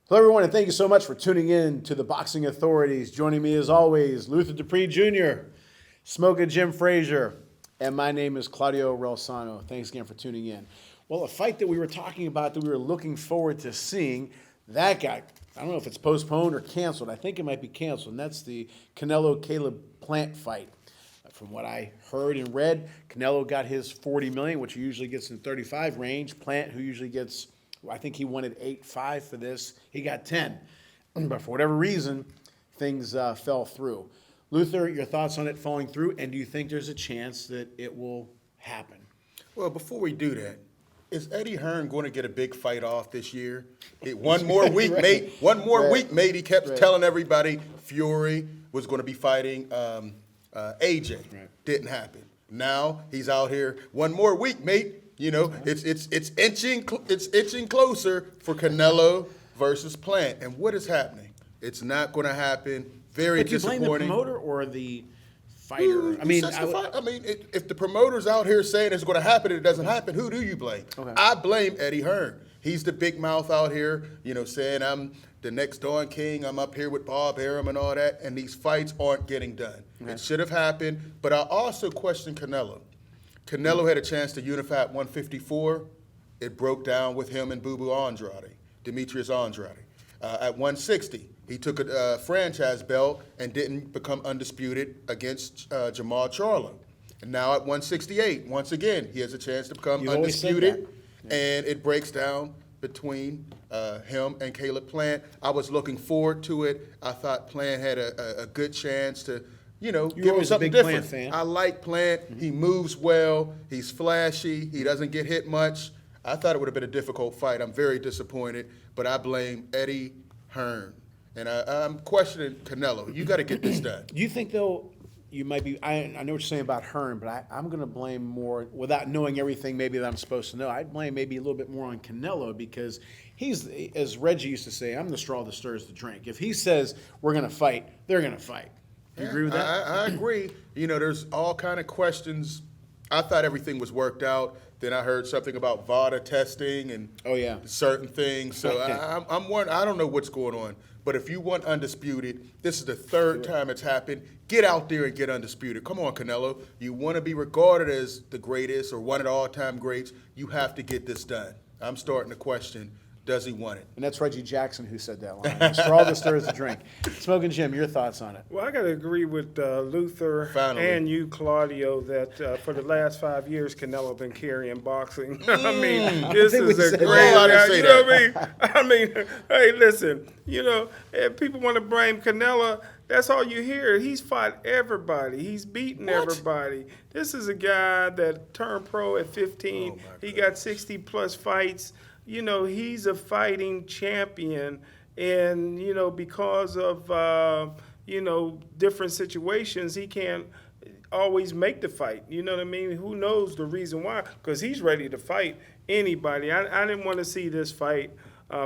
Hello, everyone, and thank you so much for tuning in to the Boxing Authorities. Joining me, as always, Luther Dupree Jr., Smoking Jim Frazier, and my name is Claudio Relsano. Thanks again for tuning in. Well, a fight that we were talking about that we were looking forward to seeing, that got, I don't know if it's postponed or canceled. I think it might be canceled, and that's the Canelo-Caleb Plant fight. From what I heard and read, Canelo got his $40 million, which he usually gets in 35 range. Plant, who usually gets, I think he wanted 8.5 for this. He got 10. But for whatever reason, things fell through. Luther, your thoughts on it falling through, and do you think there's a chance that it will happen? Well, before we do that, is Eddie Hearn going to get a big fight off this year? One more week, Right. mate. One more week, mate. He kept Right. telling everybody Fury was going to be fighting AJ. Right. Didn't happen. Now he's out here. One more week, mate. You know, it's inching closer for Canelo versus Plant. And what is happening? It's not going to happen. Very But do you blame disappointing. the promoter or the fighter? If the promoter's out here saying it's going to happen and it doesn't happen, who do you blame? Okay. I blame Eddie Hearn. He's the big mouth out here, you know, saying I'm the next Don King. I'm up here with Bob Arum and all that, and these fights aren't getting done. Okay. It should have happened, but I also question Canelo. Canelo had a chance to unify at 154. It broke down with him and Boo Boo Andrade, Demetrius Andrade. At 160, he took a franchise belt and didn't become undisputed against Jamal Charlo. And now at 168, once again, he has a chance to become You've always said undisputed. that. And it breaks down between him and Caleb Plant. I was looking forward to it. I thought Plant had a good chance to, you know, give him always a something big Plant different. fan. I like Plant. He moves well. He's flashy. He doesn't get hit much. I thought it would have been a difficult fight. I'm very disappointed, but I blame Eddie Hearn. And I'm questioning Canelo. You got to get this done. You think, though, you might be, I know what you're saying about Hearn, but I'm going to blame more, without knowing everything maybe that I'm supposed to know, I'd blame maybe a little bit more on Canelo because he's, as Reggie used to say, I'm the straw that stirs the drink. If he says we're going to fight, they're going to fight. Do you agree with that? I agree. You know, there's all kind of questions. I thought everything was worked out. Then I heard something about VADA testing and certain things. So I'm wondering, I don't know what's going on. But if you want undisputed, this is the third time it's happened. Get out there and get undisputed. Come on, Canelo. You want to be regarded as the greatest or one of the all-time greats, you have to get this done. I'm starting to question, does he want it? And that's Reggie Jackson who said that line. The straw that stirs the drink. Smoking Jim, your thoughts on it? Well, I got to agree with Luther Finally. and you, Claudio, that for the last 5 years, Canelo been carrying boxing. I mean, this think is we a said great. that. You know what I mean? Hey, listen. You know, if people want to blame Canelo, that's all you hear. He's fought everybody. He's beaten everybody. This is a guy that turned pro at 15. He got 60 plus fights. You know, he's a fighting champion, and, you know, because of, you know, different situations, he can't always make the fight. You know what I mean? Who knows the reason why? Because he's ready to fight anybody. I didn't want to see this fight.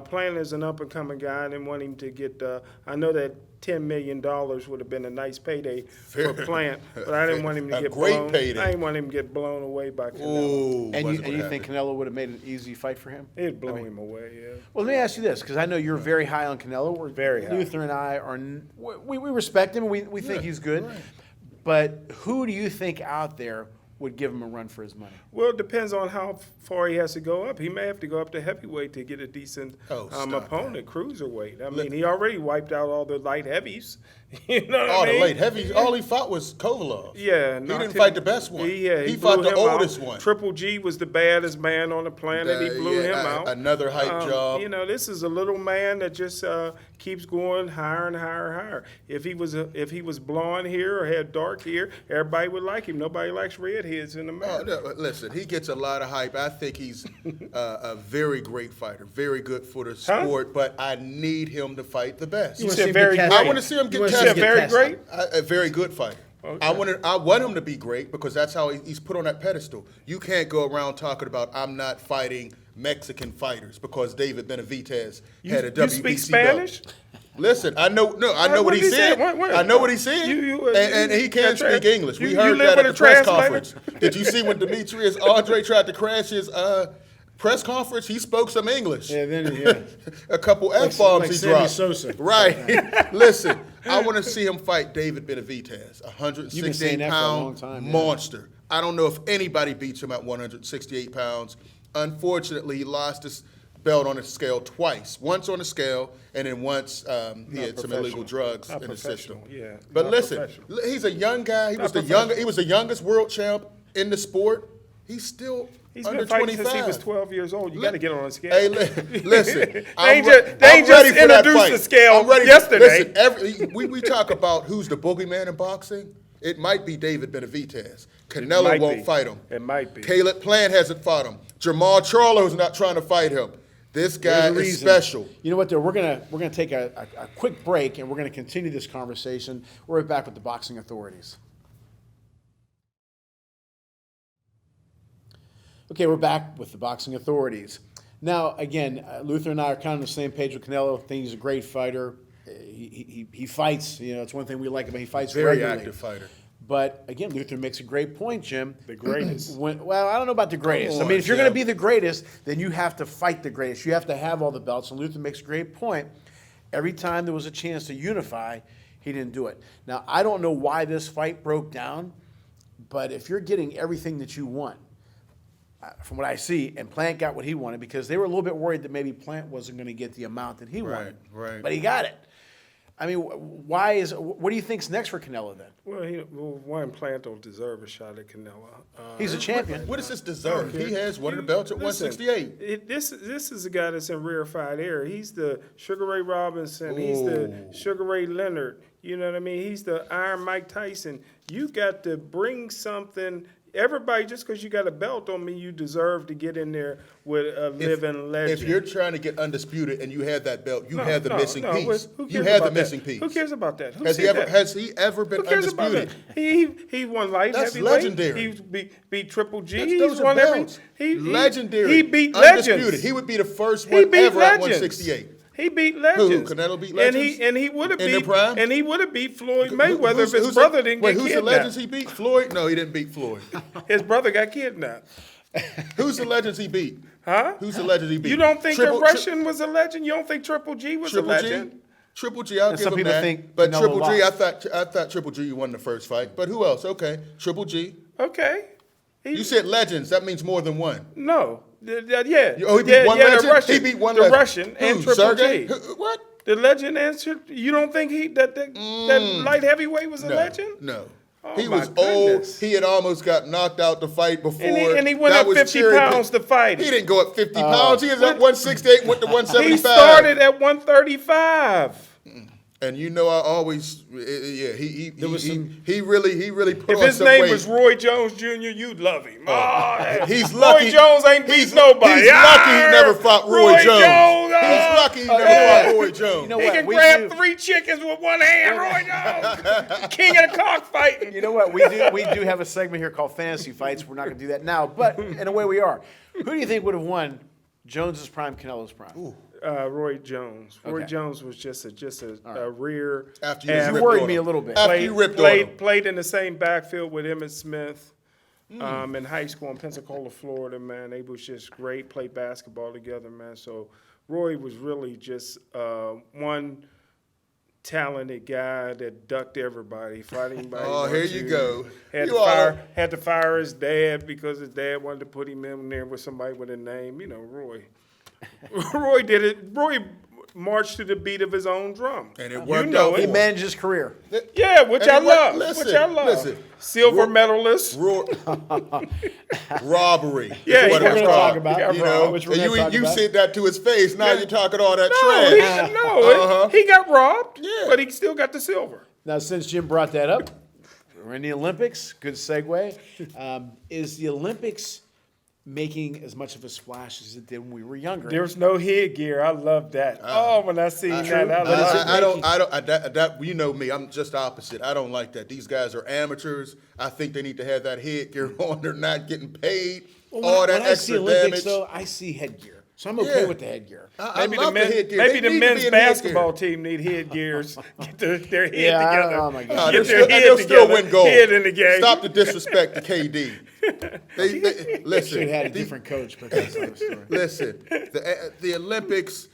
Plant is an up-and-coming guy. I didn't want him to get, I know that $10 million would have been a nice payday for Plant, but I didn't want him to get blown. Payday. I didn't want him to get blown away by Canelo. Ooh, And wasn't you gonna think happen. Canelo would have made an easy fight for him? It'd blow him away, yeah. Well, let me ask you this, because I know you're very high on Canelo. We're Very high. Luther and I are, we respect him. We think he's good. Right. But who do you think out there would give him a run for his money? Well, it depends on how far he has to go up. He may have to go up to heavyweight to get a decent opponent, cruiserweight. I mean, he already wiped out all the light heavies. You know what I mean? All the late heavies, all he fought was Kovalov. Yeah. He didn't fight the best one. Yeah, he blew fought the him oldest out. one. Triple G was the baddest man on the planet. He blew him out. Another hype job. You know, this is a little man that just keeps going higher and higher and higher. If he was blonde here or had dark hair, everybody would like him. Nobody likes redheads in America. No, listen, he gets a lot of hype. I think he's a very great fighter, very good for the sport, but I need him to fight the best. You said very great. I want to see him get You tested. said very great? A very good fighter. Okay. I want him to be great because that's how he's put on that pedestal. You can't go around talking about I'm not fighting Mexican fighters because David Benavidez had a WBC You speak Spanish? belt. Listen, I know what he said. I know what he said, and he can speak English. We heard that at the press conference. Did you see when Demetrius Andre tried to crash his press conference, he spoke some English. Yeah, then A couple F-bombs like he Sammy dropped. Sosa. Right. Listen, I want to see him fight David Benavidez, You've been saying that for a long 168-pound time, yeah. monster. I don't know if anybody beats him at 168 pounds. Unfortunately, he lost his belt on the scale twice. Once on the scale, and then once he had some illegal drugs in the system. Yeah, But not listen, professional. he's a young guy. He was the youngest world champ in the sport. He's still He's under been fighting 25. since he was 12 years old. You got to get on a scale. Hey, listen. They I'm ain't just ready for that introduced fight. the scale I'm ready. yesterday. Listen, we talk about who's the boogeyman in boxing. It might be David Benavidez. Canelo might won't be. fight him. It might be. Caleb Plant hasn't fought him. Jamal Charlo's not trying to fight him. This guy There's a is reason. special. You know what, though? We're gonna take a quick break, and we're gonna continue this conversation. We're right back with the boxing authorities. Okay, we're back with the boxing authorities. Now, again, Luther and I are kind of on the same page with Canelo. I think he's a great fighter. He fights. You know, it's one thing we like about him. He fights Very regularly. active fighter. But again, Luther makes a great point, Jim. The greatest. Well, I don't know about the greatest. Come I mean, on, if you're going to Jim. be the greatest, then you have to fight the greatest. You have to have all the belts. And Luther makes a great point. Every time there was a chance to unify, he didn't do it. Now, I don't know why this fight broke down, but if you're getting everything that you want, from what I see, and Plant got what he wanted, because they were a little bit worried that maybe Plant wasn't going to get the amount that he wanted. Right. But he got it. I mean, what do you think's next for Canelo then? Well, one, Plant don't deserve a shot at Canelo. He's a champion. What does this deserve? Okay. He has one of the belts at Listen, 168. This is a guy that's in rarefied air. He's the Sugar Ray Robinson. He's the Sugar Ray Leonard. You know what I mean? He's the Iron Mike Tyson. You got to bring something. Everybody, just because you got a belt don't mean you deserve to get in there with a living legend. If you're trying to get undisputed and you have that belt, you have the missing no, piece. who cares You have the about that? missing piece. Who cares about that? Who Has he said ever that? has he ever been Who cares about that? undisputed? He won light That's heavyweight. legendary. He beat Triple G. Those He's are won every. belts. He Legendary. He beat Undisputed. legends. He would be the first He one beat ever at legends. 168. He beat legends. Who? Canelo beat legends? And he would have In their beat prime? and he would have beat Floyd Mayweather Who's- if his who's brother the- didn't wait, get who's the kidnapped. legends he beat? Floyd? No, he didn't beat Floyd. His brother got kidnapped. Who's the legends he beat? Huh? Who's the legends he beat? You don't think Triple- a Russian was a legend? You don't think Triple G was a Triple legend? G? Triple G, I'll And give some him people that. think But Canelo Triple G, lost. I thought Triple G won the first fight. But who else? Okay, Triple G. Okay. You said legends. That means more than one. No. Yeah. Oh, he beat one legend? The Russian, He beat one the legend. Russian and Who, Triple Sergey? G. What? The legend and you don't think that light heavyweight was a No, legend? no. Oh, He my was old. goodness. He had almost got knocked out the fight before. And he went That up was 50 cherry pounds pick. to fight He him. didn't go up 50 pounds. He was at 168, went to 175. He started at 135. And you know, I always, yeah, he really put If on his some name weight. was Roy Jones Jr., you'd love him. Oh, He's lucky. Roy Jones ain't beat nobody. He's lucky he never fought Roy Jones. Jones, He's lucky he never fought Roy Jones. You know He what? can We grab do- 3 chickens with one hand. Roy Jones, king of the cockfighting. You know what? We do have a segment here called Fantasy Fights. We're not going to do that now, but in a way we are. Who do you think would have won Jones's prime, Canelo's prime? Roy Jones. Roy Okay. Jones was just a rear. After you athlete. ripped worried on me him. a little bit. After you ripped on him. Played in the same backfield with Emmitt Smith in high school in Pensacola, Florida, man. They was just great, played basketball together, man. So Roy was really just one talented guy that ducked everybody, fighting by. Oh, here you go. Had You to fire his dad because his dad wanted to put him in there with somebody with a name. You know, Roy. Roy did it. Roy marched to the beat of his own drum. And it worked you know out He it. for managed his career. Yeah, which And I it worked- love. listen, Which I love. listen. Silver medalist. Robbery. Yeah, is what we're it's gonna called. talk about. He got You robbed, know, which we're and gonna talk you about. said that to his face. Now you're talking all that No, trash. he got robbed, Yeah. but he still got the silver. Now, since Jim brought that up, we're in the Olympics. Good segue. Is the Olympics making as much of a splash as it did when we were younger? There's no headgear. I love that. when I seen that, I But love it. that you know me, I'm just opposite. I don't like that. These guys are amateurs. I think they need to have that headgear on. They're not getting paid. Well, all when that I see extra Olympics, damage. though, I see headgear. So I'm okay Yeah. with the headgear. I Maybe love the headgear. maybe They the need to men's be in basketball headgear. team need headgears. Get their head Yeah, together. oh my God. No, Get they'll their head still, they'll still together. win gold. Head in the game. Stop the disrespect to KD. Listen. Should have had a different coach, but that's another story. Listen, the Olympics,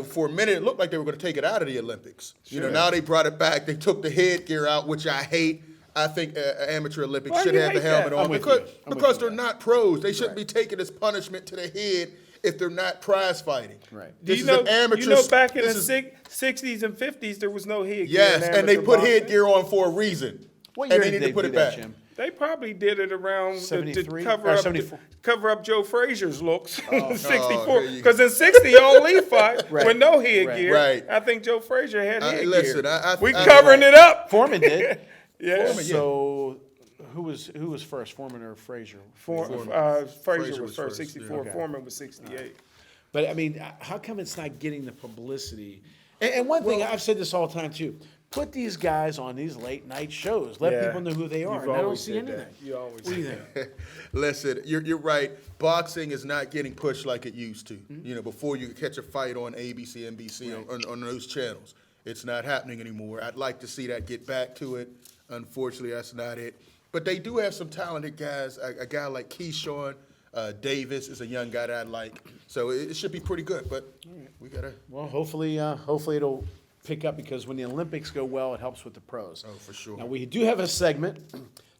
for a minute it looked like they were going to take it out of the Olympics. Now they brought it back. They took the headgear out, which I hate. I think amateur Olympics Why should do you have the hate helmet that? on I'm with because you. I'm with because you, they're yeah. not pros. They shouldn't be taken as punishment to the head if they're not prize fighting. Right. Do This you is know, an amateur. you know back in the this is- 60s and 50s, there was no headgear. Yes, in and they amateur put boxing. headgear on for a reason. What and year they did need to put do it that, back. Jim? They probably did it around to 73? cover Or up 74? cover up Joe Frazier's looks. Oh, 64, there you because in 60 only fought Right. with no headgear. Right. I think Joe Frazier had headgear. Listen, we covering it up. Foreman did. Yeah. Foreman, yeah. So who was first, Foreman or Frazier? Frazier Frazier was was first, first, 64. yeah. Okay. Foreman was 68. But I mean, how come it's not getting the publicity? And one thing, I've said this all the time too, put these guys on these late night shows. Let Yeah. people know who they are. You've And I don't always see said anything. that. You always What do you said think? Listen, you're right. Boxing is not getting pushed like it used to. Mm-hmm. Before you could catch a fight on ABC, NBC, on those channels. It's not happening anymore. I'd like to see that get back to it. Unfortunately, that's not it. But they do have some talented guys. A guy like Keyshawn Davis is a young guy that I like. So it should be pretty good. But we gotta. Well, hopefully it'll pick up because when the Olympics go well, it helps with the pros. Oh, for sure. Now, we do have a segment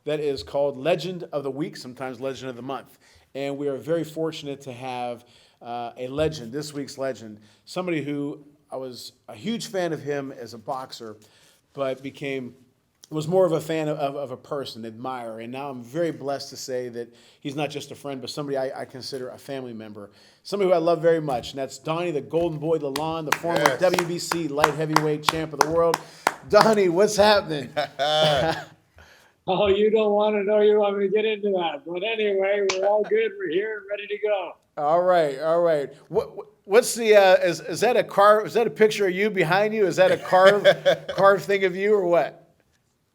that is called Legend of the Week, sometimes Legend of the Month. And we are very fortunate to have a legend, this week's legend, somebody who I was a huge fan of him as a boxer, but was more of a fan of a person, admirer. And now I'm very blessed to say that he's not just a friend, but somebody I consider a family member. Somebody who I love very much, and that's Donnie, the Golden Boy Lalonde, the former Yes. WBC light heavyweight champ of the world. Donnie, what's happening? Oh, you don't want to know. You want me to get into that. But anyway, we're all good. We're here and ready to go. All right. What's the is that a car? Is that a picture of you behind you? Is that a carved thing of you or what?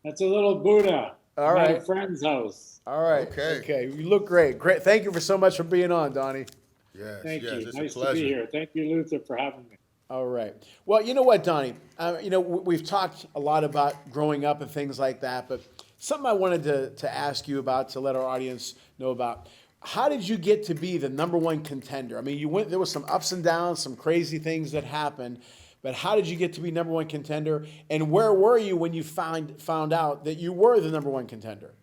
That's a little Buddha. All I'm at right. a friend's house. All right. Okay. You look great. Great. Thank you for so much for being on, Donnie. Yes, Thank yes, you. it's Nice a to pleasure. be here. Thank you, Luther, for having me. All right. Well, you know what, Donnie? We've talked a lot about growing up and things like that, but something I wanted to ask you about to let our audience know about. How did you get to be the number one contender? I mean, there was some ups and downs, some crazy things that happened, but how did you get to be number one contender? And where were you when you found out that you were the number one contender?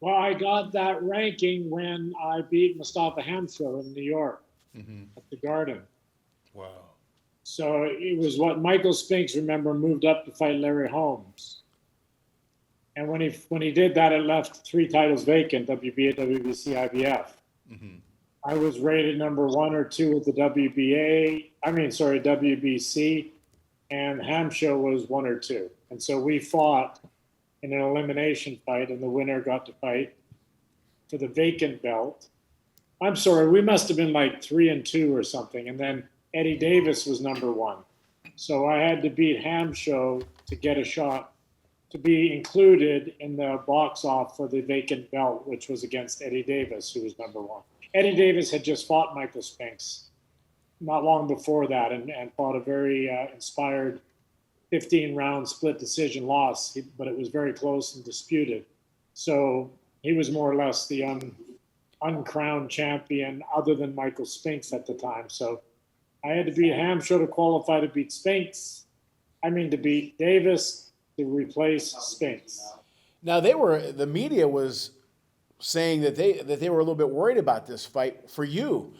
Well, I got that ranking when I beat Mustafa Hamsho in New York at the Garden. Wow. So it was what Michael Spinks, remember, moved up to fight Larry Holmes. And when he did that, it left 3 titles vacant, WBA, WBC, IBF. I was rated number 1 or 2 at the WBC, and Hamsho was 1 or 2. And so we fought in an elimination fight, and the winner got to fight for the vacant belt. I'm sorry, we must have been like 3 and 2 or something, and then Eddie Davis was number 1. So I had to beat Hamsho to get a shot to be included in the box off for the vacant belt, which was against Eddie Davis, who was number 1. Eddie Davis had just fought Michael Spinks not long before that and fought a very inspired 15-round split decision loss, but it was very close and disputed. So he was more or less the uncrowned champion other than Michael Spinks at the time. So I had to beat Hamsho to qualify to beat to beat Davis to replace Spinks. Now the media was saying that they were a little bit worried about this fight for you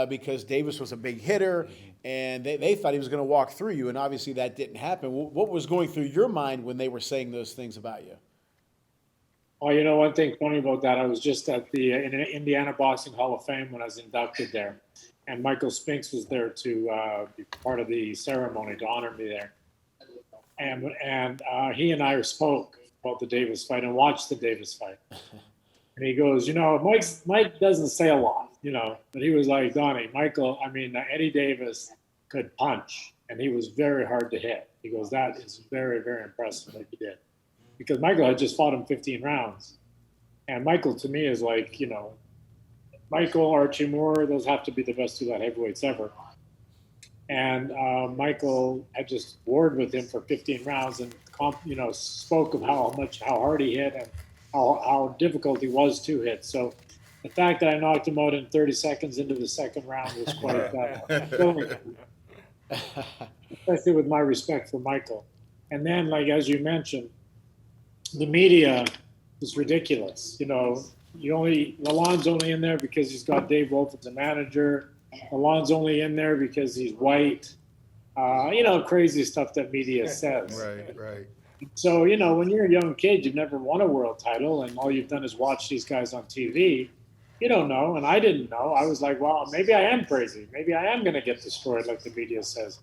because Davis was a big hitter and they thought he was going to walk through you, and obviously that didn't happen. What was going through your mind when they were saying those things about you? Oh, you know, one thing funny about that, I was just at the Indiana Boxing Hall of Fame when I was inducted there, and Michael Spinks was there to be part of the ceremony to honor me there. And he and I spoke about the Davis fight and watched the Davis fight. And he goes, Mike doesn't say a lot, but he was like, Donnie, Eddie Davis could punch, and he was very hard to hit. He goes, that is very, very impressive what he did. Because Michael had just fought him 15 rounds. And Michael, to me, is like, Michael, Archie Moore, those have to be the best two light heavyweights ever. And Michael had just warred with him for 15 rounds and spoke of how hard he hit and how difficult he was to hit. So the fact that I knocked him out in 30 seconds into the second round was quite filling, especially with my respect for Michael. And then, like as you mentioned, the media is ridiculous. Lalonde's only in there because he's got Dave Wolf as a manager. Lalonde's only in there because he's white. Crazy stuff that media says. Right. So, when you're a young kid, you've never won a world title, and all you've done is watch these guys on TV. You don't know, and I didn't know. I was like, well, maybe I am crazy. Maybe I am going to get destroyed like the media says.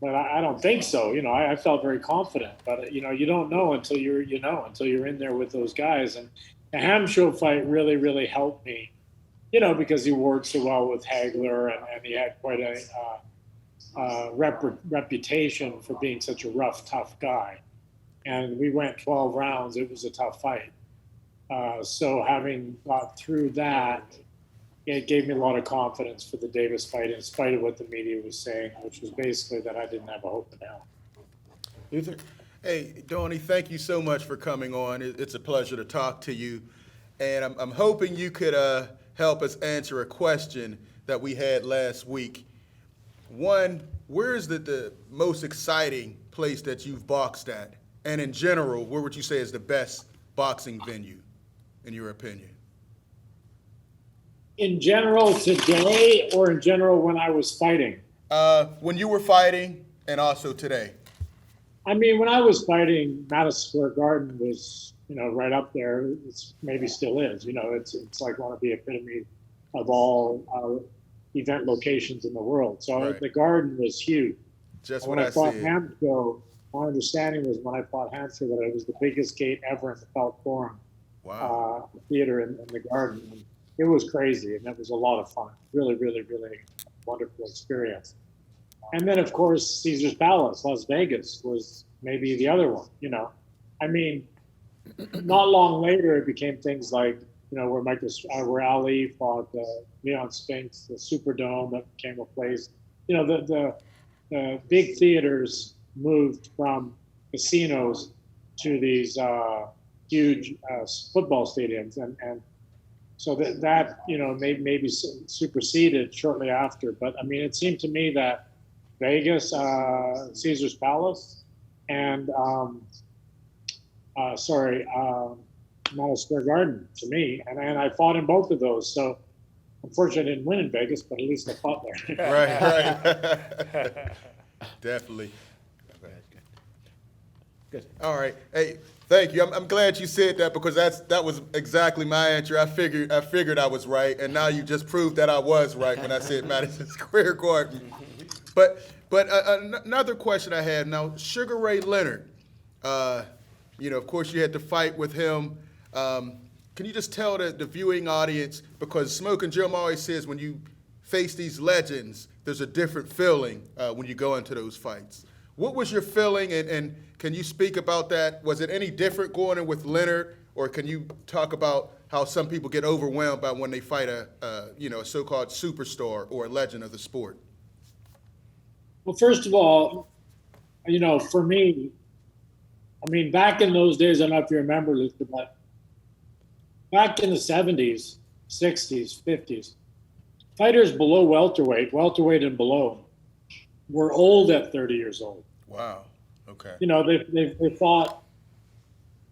But I don't think so. I felt very confident. But, you don't know until you're in there with those guys. And the Hamsho fight really, really helped me, because he worked so well with Headgear and he had quite a reputation for being such a rough, tough guy. And we went 12 rounds. It was a tough fight. So having got through that, it gave me a lot of confidence for the Davis fight in spite of what the media was saying, which was basically that I didn't have a hope in hell. Luther? Hey, Donnie, thank you so much for coming on. It's a pleasure to talk to you. And I'm hoping you could help us answer a question that we had last week. One, where is the most exciting place that you've boxed at? And in general, where would you say is the best boxing venue, in your opinion? In general today, or in general when I was fighting? When you were fighting and also today. I mean, when I was fighting, Madison Square Garden was, right up there. It's maybe still is. It's like one of the epitome of all event locations in the world. So right. The Garden was huge. Just when what I fought see. Hamsho, my understanding was when I fought Hamsho that it was the biggest gate ever in the Felt Forum theater in the Garden. And it was crazy, and it was a lot of fun. Really, really, really wonderful experience. And then, of course, Caesar's Palace, Las Vegas, was maybe the other one. I mean, not long later, it became things like, where Ali fought Leon Spinks, the Superdome that became a place. The big theaters moved from casinos to these huge football stadiums, and so that maybe superseded shortly after. But I mean, it seemed to me that Vegas, Caesar's Palace, and Madison Square Garden to me, and I fought in both of those. So unfortunately, I didn't win in Vegas, but at least I fought there. Right. Definitely. Good. All right. Hey, thank you. I'm glad you said that because that was exactly my answer. I figured I was right, and now you just proved that I was right when I said Madison Square Garden. But another question I had now, Sugar Ray Leonard. Of course, you had to fight with him. Can you just tell the viewing audience, because Smoking Jim always says when you face these legends, there's a different feeling when you go into those fights. What was your feeling, and can you speak about that? Was it any different going in with Leonard, or can you talk about how some people get overwhelmed by when they fight a so-called superstar or a legend of the sport? Well, first of all, for me, I mean, back in those days, I don't know if you remember, Luther, but back in the 70s, 60s, 50s, fighters below welterweight and below, were old at 30 years old. Wow. Okay. They fought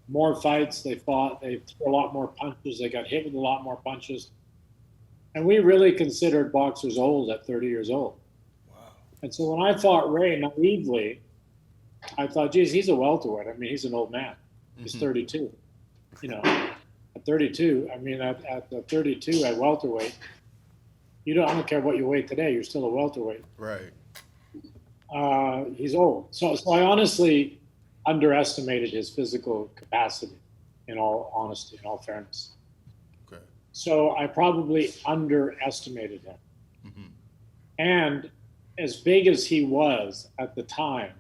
more fights. They threw a lot more punches. They got hit with a lot more punches. And we really considered boxers old at 30 years old. Wow. And so when I fought Ray naively, I thought, geez, he's a welterweight. I mean, he's an old man. He's 32. At 32, I mean, at the 32 at welterweight, I don't care what you weigh today, you're still a welterweight. Right. He's old. So I honestly underestimated his physical capacity, in all honesty, in all fairness. Okay. So I probably underestimated him. Mm-hmm. And as big as he was at the time,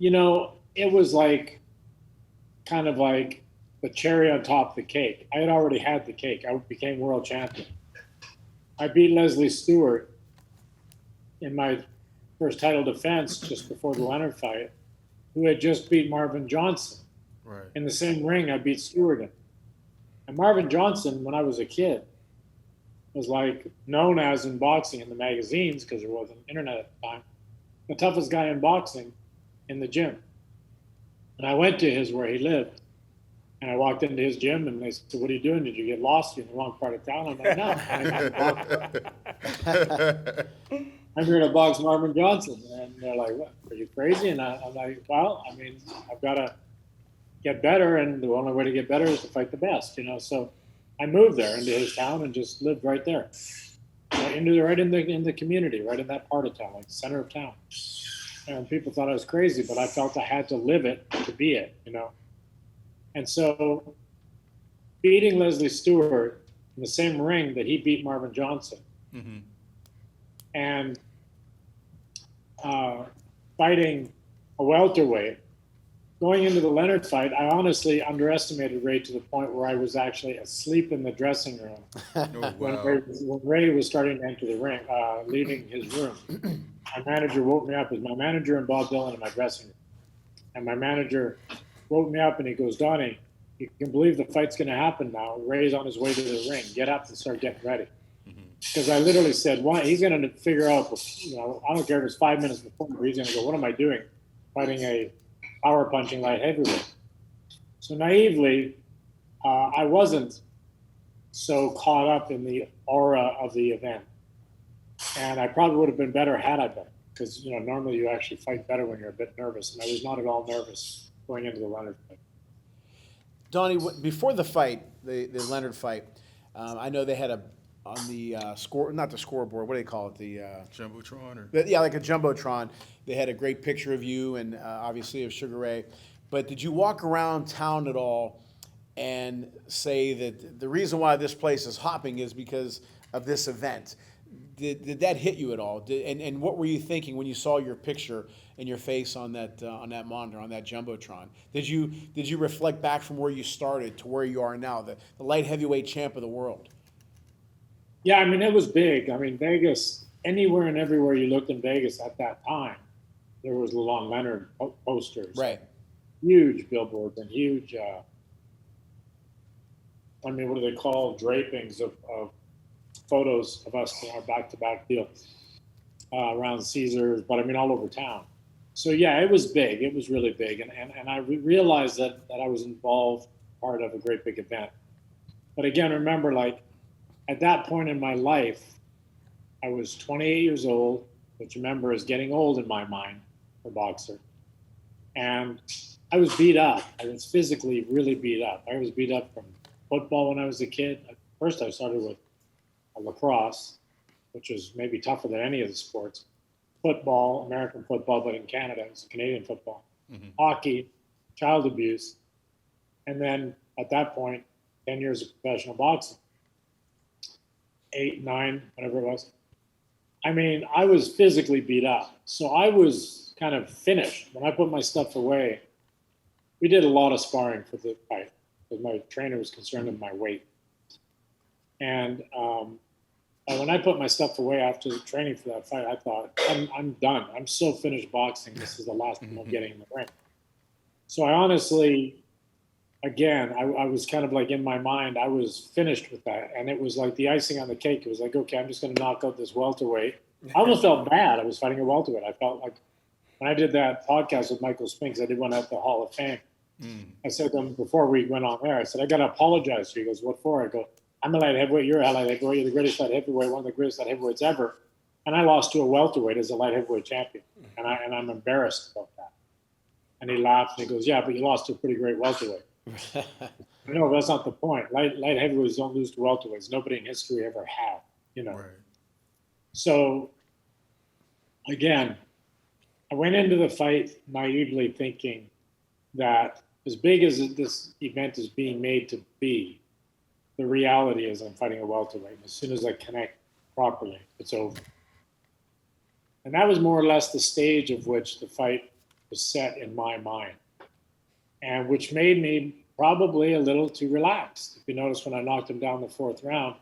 it was like, kind of like the cherry on top of the cake. I had already had the cake. I became world champion. I beat Leslie Stewart in my first title defense just before the Leonard fight, who had just beat Marvin Johnson. Right. In the same ring I beat Stewart in. And Marvin Johnson, when I was a kid, was like known as in boxing in the magazines, because there wasn't internet at the time, the toughest guy in boxing in the gym. And I went to his where he lived. And I walked into his gym and they said, "What are you doing? Did you get lost? You're in the wrong part of town." I'm like, "No, I'm here to box Marvin Johnson." And they're like, "What? Are you crazy?" And I'm like, "Well, I mean, I've got to get better, and the only way to get better is to fight the best, you know." So I moved there into his town and just lived right there, right in the community, right in that part of town, like the center of town. And people thought I was crazy, but I felt I had to live it to be it, you know. And so beating Leslie Stewart in the same ring that he beat Marvin Johnson, and fighting a welterweight, going into the Leonard fight, I honestly underestimated Ray to the point where I was actually asleep in the dressing room when Ray was starting to enter the ring, leaving his room. My manager woke me up. It was my manager and Bob Dylan in my dressing room. And my manager woke me up and he goes, "Donnie, you can believe the fight's going to happen now. Ray's on his way to the ring. Get up and start getting ready." Because I literally said, "Why? He's going to figure out, you know, I don't care if it's 5 minutes before, but he's going to go, what am I doing? Fighting a power punching light heavyweight." So naively, I wasn't so caught up in the aura of the event. And I probably would have been better had I been. Because, you know, normally you actually fight better when you're a bit nervous. And I was not at all nervous going into the Leonard fight. Donnie, before the fight, the Leonard fight, I know they had on the not the scoreboard, what do they call it? The Jumbotron? Yeah, like a Jumbotron. They had a great picture of you and obviously of Sugar Ray. But did you walk around town at all and say that the reason why this place is hopping is because of this event? Did that hit you at all? And what were you thinking when you saw your picture and your face on that monitor, on that Jumbotron? Did you reflect back from where you started to where you are now, the light heavyweight champ of the world? Yeah, I mean, it was big. I mean, Vegas, anywhere and everywhere you looked in Vegas at that time, there was Lalonde Leonard posters. Right. Huge billboards and huge, what do they call, drapings of photos of us in our back-to-back deal around Caesars, but I mean all over town. So yeah, it was big. It was really big, and I realized that I was involved, part of a great big event. But again, remember, like at that point in my life, I was 28 years old, which remember is getting old in my mind for a boxer, and I was beat up. I was physically really beat up. I was beat up from football when I was a kid. First, I started with lacrosse, which was maybe tougher than any of the sports. Football, American football, but in Canada, it was Canadian football. Hockey, child abuse, and then at that point, 10 years of professional boxing. 8, 9, whatever it was. I mean, I was physically beat up. So I was kind of finished. When I put my stuff away, we did a lot of sparring for the fight because my trainer was concerned with my weight. And when I put my stuff away after the training for that fight, I thought, I'm done. I'm so finished boxing. This is the last time I'm getting in the ring. So I honestly, again, I was kind of like in my mind, I was finished with that. And it was like the icing on the cake. It was like, okay, I'm just going to knock out this welterweight. I almost felt bad. I was fighting a welterweight. I felt like when I did that podcast with Michael Spinks, I did one at the Hall of Fame. I said to him before we went on there, I said, I got to apologize to you. He goes, what for? I go, I'm a light heavyweight. You're a light heavyweight. You're the greatest light heavyweight, one of the greatest light heavyweights ever. And I lost to a welterweight as a light heavyweight champion. And I'm embarrassed about that. And he laughed and he goes, yeah, but you lost to a pretty great welterweight. No, that's not the point. Light heavyweights don't lose to welterweights. Nobody in history ever had, you know. Right. So, again, I went into the fight naively thinking that as big as this event is being made to be, the reality is I'm fighting a welterweight. As soon as I connect properly, it's over. And that was more or less the stage of which the fight was set in my mind, and which made me probably a little too relaxed. If you notice, when I knocked him down the fourth round,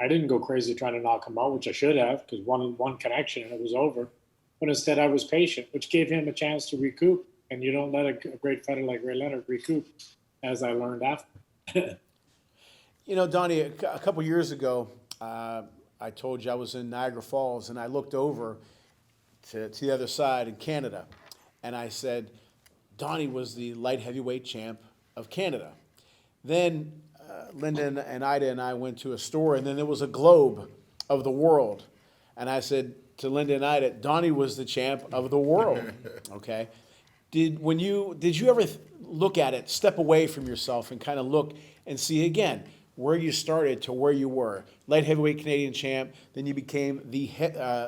I didn't go crazy trying to knock him out, which I should have, because one connection and it was over. But instead, I was patient, which gave him a chance to recoup. And you don't let a great fighter like Ray Leonard recoup, as I learned after. You know, Donnie, a couple years ago, I told you I was in Niagara Falls, and I looked over to the other side in Canada, and I said, Donnie was the light heavyweight champ of Canada. Then Linda and Ida and I went to a store, and then there was a globe of the world. And I said to Linda and Ida, Donnie was the champ of the world. Okay. Did you ever look at it, step away from yourself, and kind of look and see again where you started to where you were? Light heavyweight Canadian champ, then you became the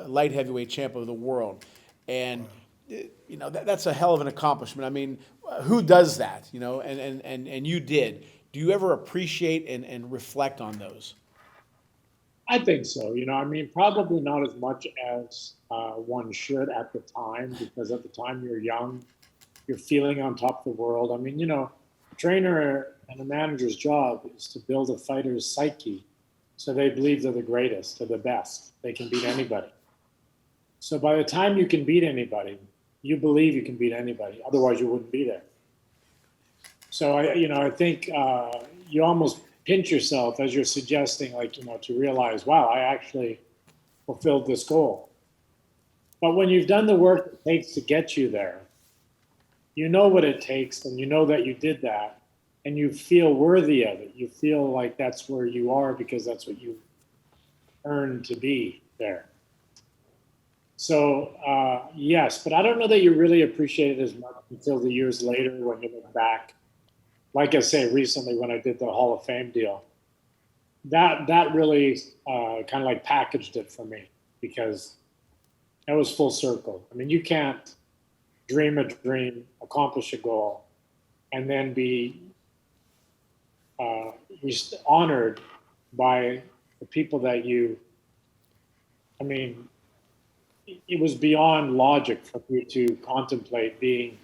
light heavyweight champ of the world. And you know, that's a hell of an accomplishment. I mean, who does that? You know, and you did. Do you ever appreciate and reflect on those? I think so. You know, I mean, probably not as much as one should at the time, because at the time you're young, you're feeling on top of the world. I mean, you know, a trainer and a manager's job is to build a fighter's psyche so they believe they're the greatest, they're the best, they can beat anybody. So by the time you can beat anybody, you believe you can beat anybody. Otherwise, you wouldn't be there. So I think you almost pinch yourself as you're suggesting, like, you know, to realize, wow, I actually fulfilled this goal. But when you've done the work it takes to get you there, you know what it takes, and you know that you did that, and you feel worthy of it. You feel like that's where you are because that's what you earned to be there. So, yes, but I don't know that you really appreciate it as much until the years later when you look back. Like I say, recently when I did the Hall of Fame deal, that really kind of like packaged it for me, because that was full circle. I mean, you can't dream a dream, accomplish a goal, and then be honored by the people that you, I mean, it was beyond logic for me to contemplate being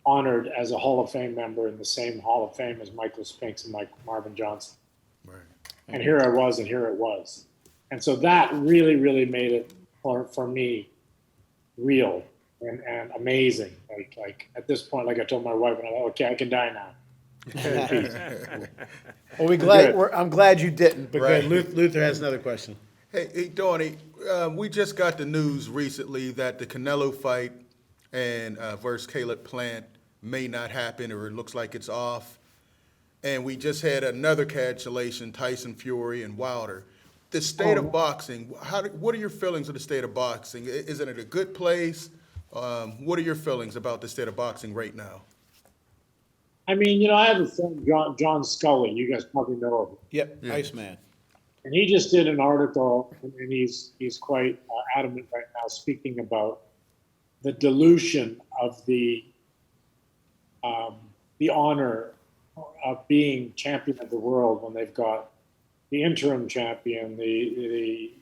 honored as a Hall of Fame member in the same Hall of Fame as Michael Spinks and Marvin Johnson. Right. And here I was, and here it was. And so that really, really made it for me real and amazing. Like at this point, like I told my wife, and I'm like, okay, I can die now. Well, I'm glad you didn't, because Luther has another question. Hey, Donnie, we just got the news recently that the Canelo fight and versus Caleb Plant may not happen, or it looks like it's off. And we just had another cancellation, Tyson Fury and Wilder. The state of boxing, what are your feelings of the state of boxing? Isn't it a good place? What are your feelings about the state of boxing right now? I mean, you know, I have a friend, John Scully. You guys probably know of him. Yep, yeah. Iceman. And he just did an article, and he's quite adamant right now, speaking about the dilution of the honor of being champion of the world when they've got the interim champion, the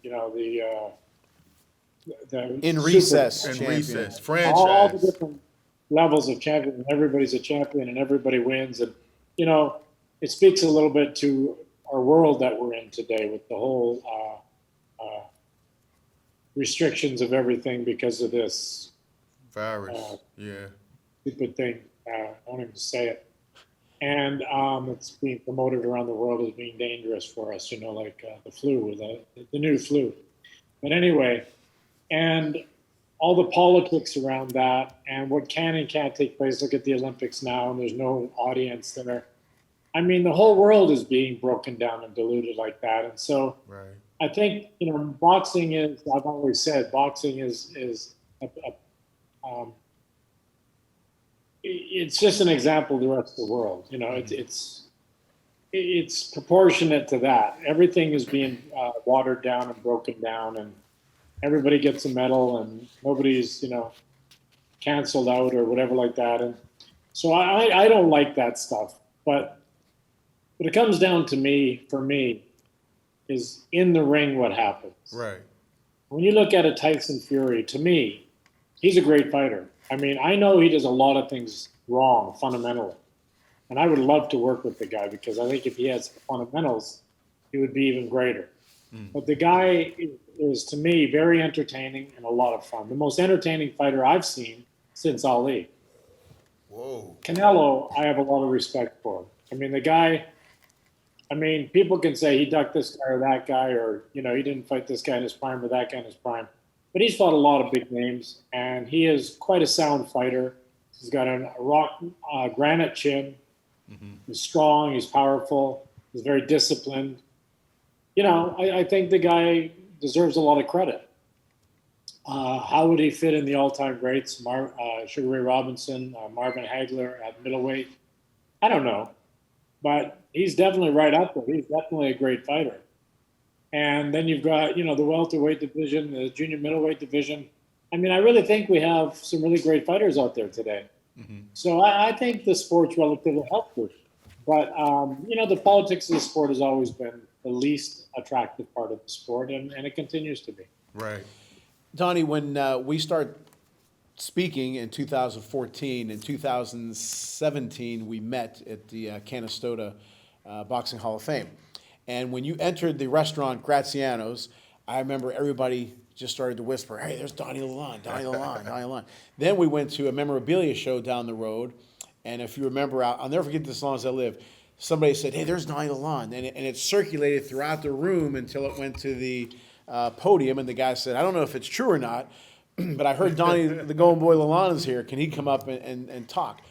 in recess franchise, all the different levels of champion, and everybody's a champion and everybody wins. And you know, it speaks a little bit to our world that we're in today with the whole restrictions of everything because of this virus. Stupid thing. I don't even say it. And it's being promoted around the world as being dangerous for us, you know, like the flu, the new flu. But anyway, and all the politics around that and what can and can't take place. Look at the Olympics now, and there's no audience there. I mean, the whole world is being broken down and diluted like that. And so I think, you know, boxing is, I've always said, boxing is it's just an example of the rest of the world. You know, it's proportionate to that. Everything is being watered down and broken down, and everybody gets a medal, and nobody's, you know, canceled out or whatever like that. And so I don't like that stuff. But what it comes down to for me, is in the ring what happens. Right. When you look at a Tyson Fury, to me, he's a great fighter. I mean, I know he does a lot of things wrong fundamentally. And I would love to work with the guy because I think if he has fundamentals, he would be even greater. But the guy is, to me, very entertaining and a lot of fun. The most entertaining fighter I've seen since Ali. Whoa. Canelo, I have a lot of respect for. I mean, the guy, I mean, people can say he ducked this guy or that guy, or, you know, he didn't fight this guy in his prime or that guy in his prime. But he's fought a lot of big names, and he is quite a sound fighter. He's got a granite chin. He's strong, he's powerful, he's very disciplined. You know, I think the guy deserves a lot of credit. How would he fit in the all-time greats? Sugar Ray Robinson, Marvin Hagler at middleweight? I don't know. But he's definitely right up there. He's definitely a great fighter. And then you've got, you know, the welterweight division, the junior middleweight division. I mean, I really think we have some really great fighters out there today. So I think the sport's relatively healthy. But, you know, the politics of the sport has always been the least attractive part of the sport, and it continues to be. Right. Donnie, when we start speaking in 2014, in 2017, we met at the Canastota Boxing Hall of Fame. And when you entered the restaurant Graziano's, I remember everybody just started to whisper, hey, there's Donnie Lalonde, Donnie Lalonde, Donnie Lalonde. Then we went to a memorabilia show down the road, and if you remember, I'll never forget this as long as I live, somebody said, hey, there's Donnie Lalonde, and it circulated throughout the room until it went to the podium, and the guy said, I don't know if it's true or not, but I heard Donnie, the Golden Boy Lalonde is here. Can he come up and talk?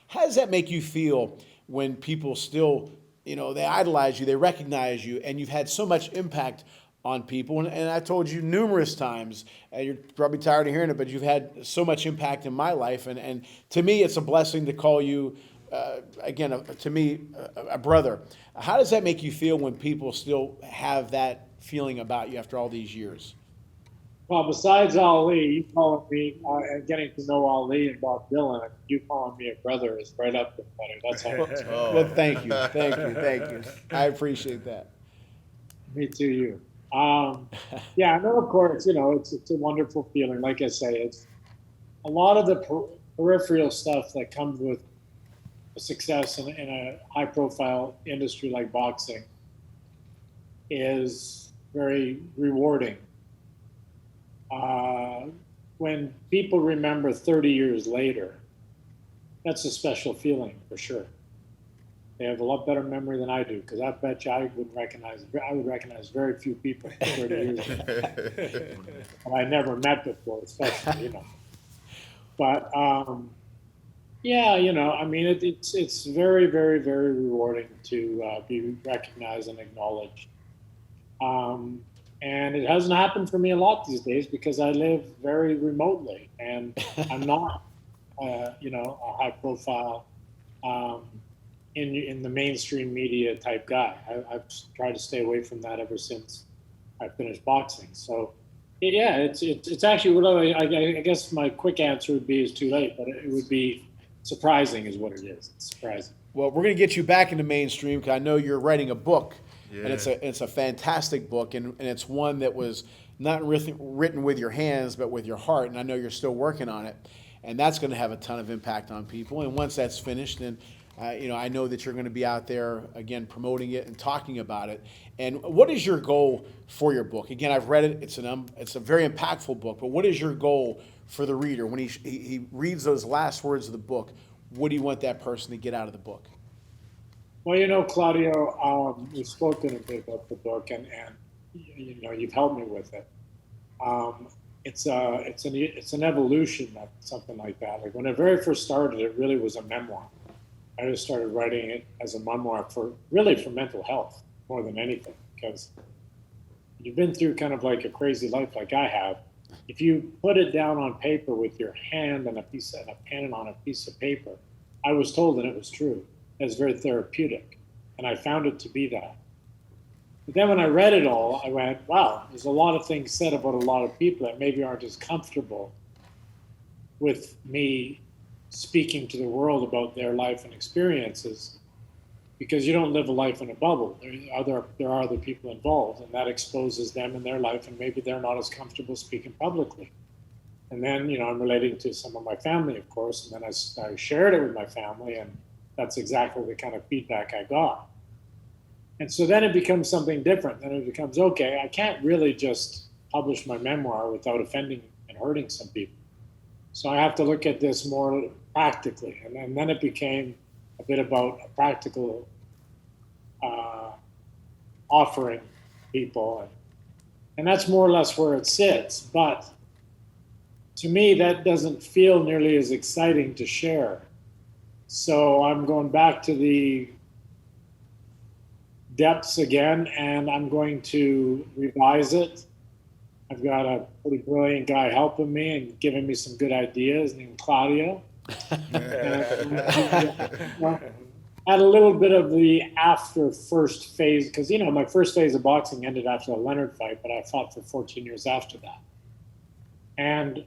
How does that make you feel when people still, you know, they idolize you, they recognize you, and you've had so much impact on people? And I told you numerous times, you're probably tired of hearing it, but you've had so much impact in my life. And to me, it's a blessing to call you, again, to me, a brother. How does that make you feel when people still have that feeling about you after all these years? Well, besides Ali, you calling me and getting to know Ali and Bob Dylan, you calling me a brother is right up there, buddy. That's how. Well, thank you. I appreciate that. Me too, you. Yeah, no, of course, you know, it's a wonderful feeling. Like I say, it's a lot of the peripheral stuff that comes with success in a high-profile industry like boxing is very rewarding. When people remember 30 years later, that's a special feeling for sure. They have a lot better memory than I do, because I bet you I would recognize very few people 30 years ago that I never met before, especially, you know. But yeah, you know, I mean, it's very, very, very rewarding to be recognized and acknowledged. And it hasn't happened for me a lot these days because I live very remotely, and I'm not, you know, a high profile in the mainstream media type guy. I've tried to stay away from that ever since I finished boxing. So yeah, it's actually what I guess my quick answer would be is too late, but it would be surprising is what it is. It's surprising. Well, we're going to get you back into mainstream because I know you're writing a book. Yeah. And it's a fantastic book, and it's one that was not written with your hands, but with your heart, and I know you're still working on it, and that's going to have a ton of impact on people. And once that's finished, then you know, I know that you're going to be out there, again, promoting it and talking about it. And what is your goal for your book? Again, I've read it. It's a very impactful book, but what is your goal for the reader when he reads those last words of the book? What do you want that person to get out of the book? Well, you know, Claudio, we've spoken a bit about the book, and you know, you've helped me with it. It's an evolution of something like that. Like when I very first started, it really was a memoir. I just started writing it as a memoir for mental health more than anything, because you've been through kind of like a crazy life like I have. If you put it down on paper with your hand and a pen on a piece of paper, I was told that it was true. It's very therapeutic, and I found it to be that. But then when I read it all, I went, wow, there's a lot of things said about a lot of people that maybe aren't as comfortable with me speaking to the world about their life and experiences, because you don't live a life in a bubble. There are other people involved, and that exposes them in their life, and maybe they're not as comfortable speaking publicly. And then, you know, I'm relating to some of my family, of course, and then I shared it with my family, and that's exactly the kind of feedback I got. And so then it becomes something different. Then it becomes, okay, I can't really just publish my memoir without offending and hurting some people. So I have to look at this more practically. And then it became a bit about a practical offering people. And that's more or less where it sits. But to me, that doesn't feel nearly as exciting to share. So I'm going back to the depths again, and I'm going to revise it. I've got a pretty brilliant guy helping me and giving me some good ideas named Claudio. Had a little bit of the after first phase, because, you know, my first phase of boxing ended after the Leonard fight, but I fought for 14 years after that. And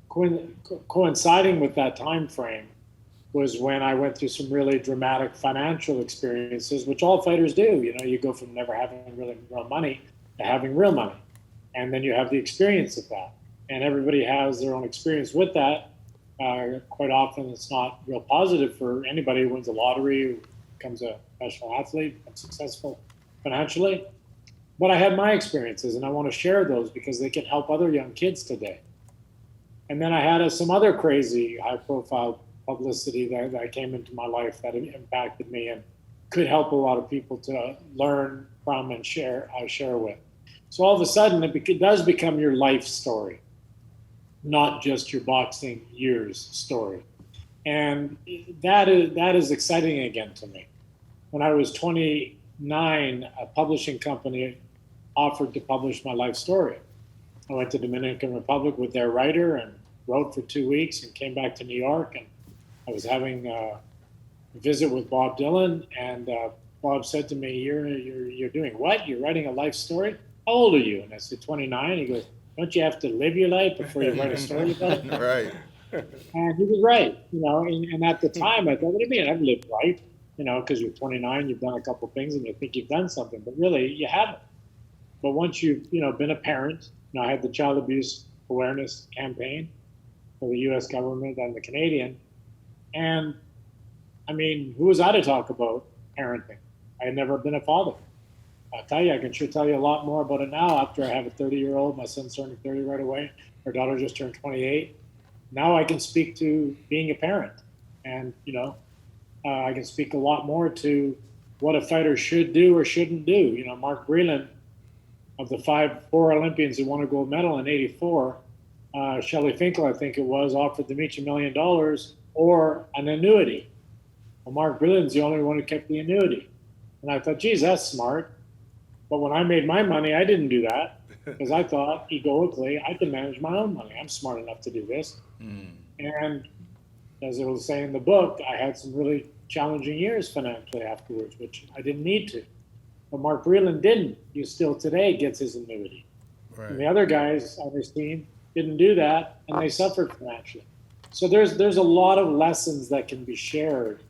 coinciding with that time frame was when I went through some really dramatic financial experiences, which all fighters do. You know, you go from never having really real money to having real money. And then you have the experience of that. And everybody has their own experience with that. Quite often it's not real positive for anybody who wins a lottery, who becomes a professional athlete, becomes successful financially. But I had my experiences, and I want to share those because they can help other young kids today. And then I had some other crazy high-profile publicity that came into my life that impacted me and could help a lot of people to learn from and share with. So all of a sudden, it does become your life story, not just your boxing years story. And that is exciting again to me. When I was 29, a publishing company offered to publish my life story. I went to Dominican Republic with their writer and wrote for 2 weeks and came back to New York. And I was having a visit with Bob Dylan, and Bob said to me, you're doing what? You're writing a life story? How old are you? And I said, 29. He goes, don't you have to live your life before you write a story about it? Right. And he was right, you know, and at the time I thought, what do you mean I've lived life? You know, because you're 29, you've done a couple of things and you think you've done something, but really you haven't. But once you've, you know, been a parent, you know, I had the child abuse awareness campaign for the US government and the Canadian. And I mean, who was I to talk about parenting? I had never been a father. I'll tell you, I can sure tell you a lot more about it now after I have a 30-year-old. My son's turning 30 right away. Our daughter just turned 28. Now I can speak to being a parent. And, you know, I can speak a lot more to what a fighter should do or shouldn't do. You know, Mark Breland, of the four Olympians who won a gold medal in '84, Shelley Finkel, I think it was, offered them each $1 million or an annuity. Well, Mark Breland's the only one who kept the annuity. And I thought, geez, that's smart. But when I made my money, I didn't do that because I thought egoically I can manage my own money. I'm smart enough to do this. And as it will say in the book, I had some really challenging years financially afterwards, which I didn't need to. But Mark Breland didn't. He still today gets his annuity. Right. And the other guys on his team didn't do that, and they suffered financially. So there's a lot of lessons that can be shared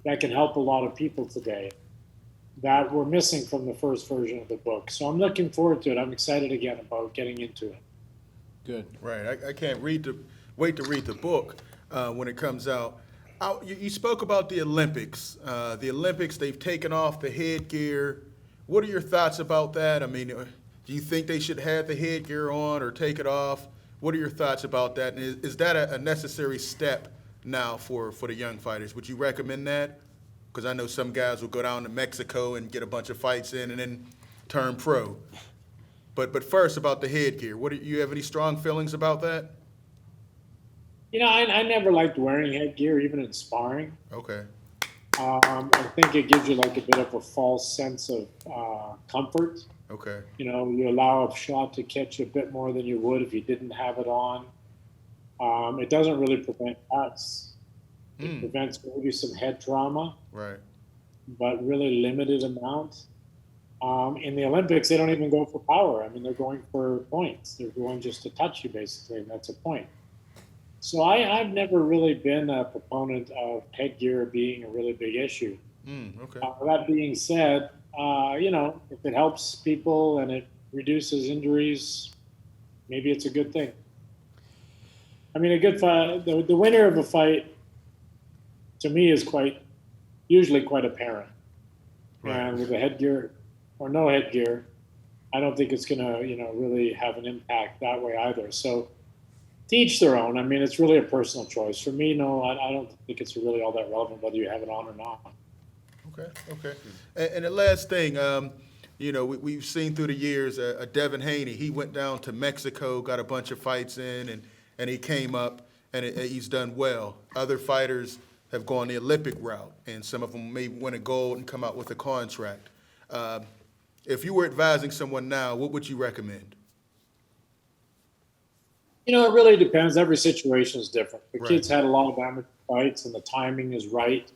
that can help a lot of people today that were missing from the first version of the book. So I'm looking forward to it. I'm excited again about getting into it. Good. Right. I can't wait to read the book when it comes out. You spoke about the Olympics. The Olympics, they've taken off the headgear. What are your thoughts about that? I mean, do you think they should have the headgear on or take it off? What are your thoughts about that? And is that a necessary step now for the young fighters? Would you recommend that? Because I know some guys will go down to Mexico and get a bunch of fights in and then turn pro. But first, about the headgear, you have any strong feelings about that? You know, I never liked wearing headgear, even in sparring. Okay. I think it gives you like a bit of a false sense of comfort. Okay. You know, you allow a shot to catch you a bit more than you would if you didn't have it on. It doesn't really prevent cuts. It prevents maybe some head trauma. Right. But really limited amount. In the Olympics, they don't even go for power. I mean, they're going for points. They're going just to touch you, basically, and that's a point. So I've never really been a proponent of headgear being a really big issue. Okay. That being said, you know, if it helps people and reduces injuries, maybe it's a good thing. I mean, a good fight, the winner of a fight to me is usually quite apparent. Right. And with the headgear or no headgear, I don't think it's going to, really have an impact that way either. So to each their own. I mean, it's really a personal choice. For me, no, I don't think it's really all that relevant whether you have it on or not. Okay. And the last thing, we've seen through the years, Devin Haney, he went down to Mexico, got a bunch of fights in, and he came up, and he's done well. Other fighters have gone the Olympic route, and some of them may win a gold and come out with a contract. If you were advising someone now, what would you recommend? It really depends. Every situation is different. The Right. kids had a lot of amateur fights, and the timing is right.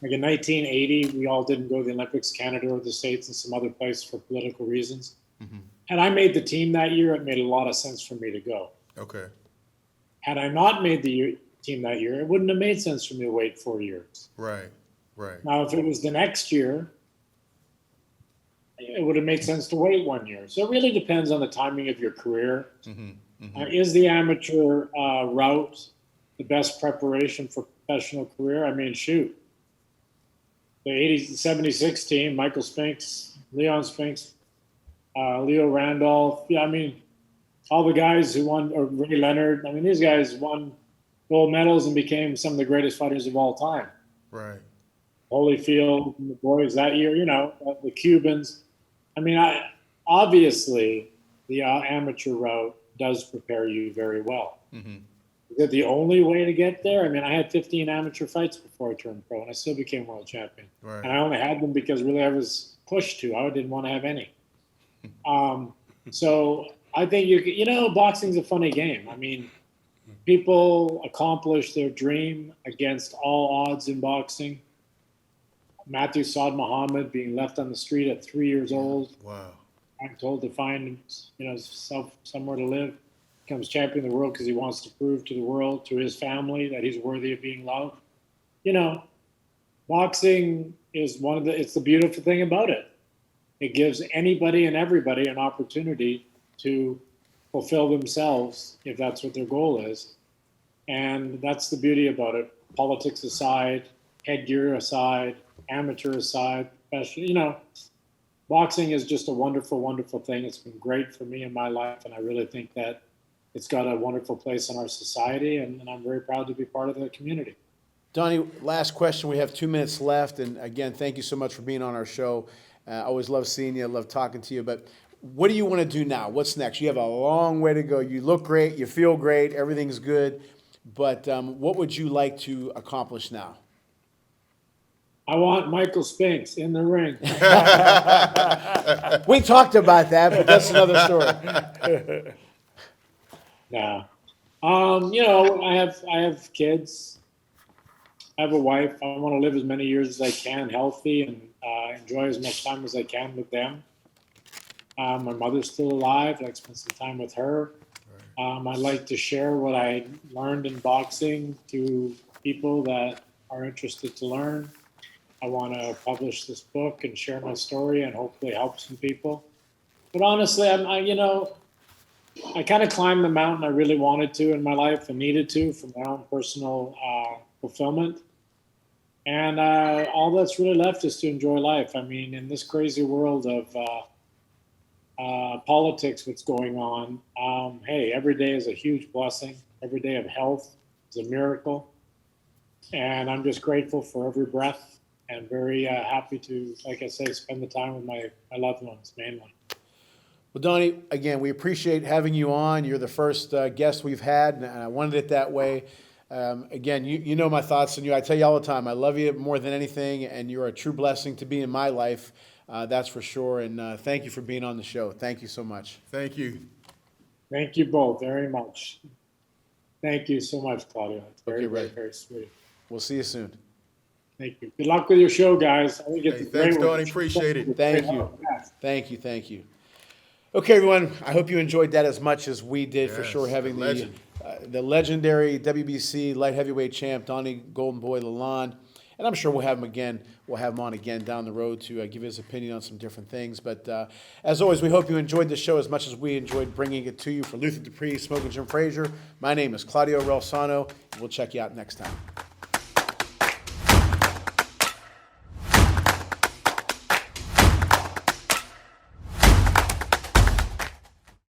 Like in 1980, we all didn't go to the Olympics, Canada or the States and some other places for political reasons. Mm-hmm. Had I made the team that year, it made a lot of sense for me to go. Okay. Had I not made the team that year, it wouldn't have made sense for me to wait 4 years. Right. Now, if it was the next year, it would have made sense to wait 1 year. So it really depends on the timing of your career. Mm-hmm. Is the amateur route the best preparation for professional career? I mean, shoot. The 76 team, Michael Spinks, Leon Spinks, Leo Randolph. Yeah, I mean, all the guys who won, or Ray Leonard. I mean, these guys won gold medals and became some of the greatest fighters of all time. Right. Holyfield and the boys that year, the Cubans. I mean, obviously the amateur route does prepare you very well. Mm-hmm. Is it the only way to get there? I mean, I had 15 amateur fights before I turned pro, and I still became world champion. Right. And I only had them because really I was pushed to. I didn't want to have any. So I think boxing's a funny game. I mean, people accomplish their dream against all odds in boxing. Matthew Saad Muhammad being left on the street at 3 years old. Wow. I'm told to find, somewhere to live. Becomes champion of the world because he wants to prove to the world, to his family, that he's worthy of being loved. Boxing is it's the beautiful thing about it. It gives anybody and everybody an opportunity to fulfill themselves if that's what their goal is. And that's the beauty about it. Politics aside, headgear aside, amateur aside, professional, boxing is just a wonderful, wonderful thing. It's been great for me in my life, and I really think that it's got a wonderful place in our society, and I'm very proud to be part of the community. Donnie, last question. We have 2 minutes left, and again, thank you so much for being on our show. I always love seeing you, love talking to you, but what do you want to do now? What's next? You have a long way to go. You look great, you feel great, everything's good, but what would you like to accomplish now? I want Michael Spinks in the ring. We talked about that, but that's another story. Yeah. I have kids. I have a wife. I want to live as many years as I can, healthy, and enjoy as much time as I can with them. My mother's still alive. I'd like to spend some time with her. I'd like to share what I learned in boxing to people that are interested to learn. I want to publish this book and share my story and hopefully help some people. But honestly, I kind of climbed the mountain I really wanted to in my life and needed to for my own personal fulfillment. And all that's really left is to enjoy life. I mean, in this crazy world of politics, what's going on, hey, every day is a huge blessing. Every day of health is a miracle. And I'm just grateful for every breath and very happy to, like I say, spend the time with my loved ones, mainly. Well, Donnie, again, we appreciate having you on. You're the first guest we've had, and I wanted it that way. Again, you know my thoughts on you. I tell you all the time, I love you more than anything, and you're a true blessing to be in my life, that's for sure. And thank you for being on the show. Thank you so much. Thank you. Thank you both very much. Thank you so much, Claudio. It's very, very, very sweet. We'll see you soon. Thank you. Good luck with your show, guys. I think it's a Thanks, great one. Donnie. Appreciate it. Thank you. Thank you. Okay, everyone, I hope you enjoyed that as much as we did, for Yes, sure, having the legend. the legendary WBC light heavyweight champ, Donnie Golden Boy Lalonde. And I'm sure we'll have him again. We'll have him on again down the road to give his opinion on some different things. But as always, we hope you enjoyed the show as much as we enjoyed bringing it to you. For Luther Dupree, Smoking Jim Frazier, my name is Claudio Relsano, and we'll check you out next time.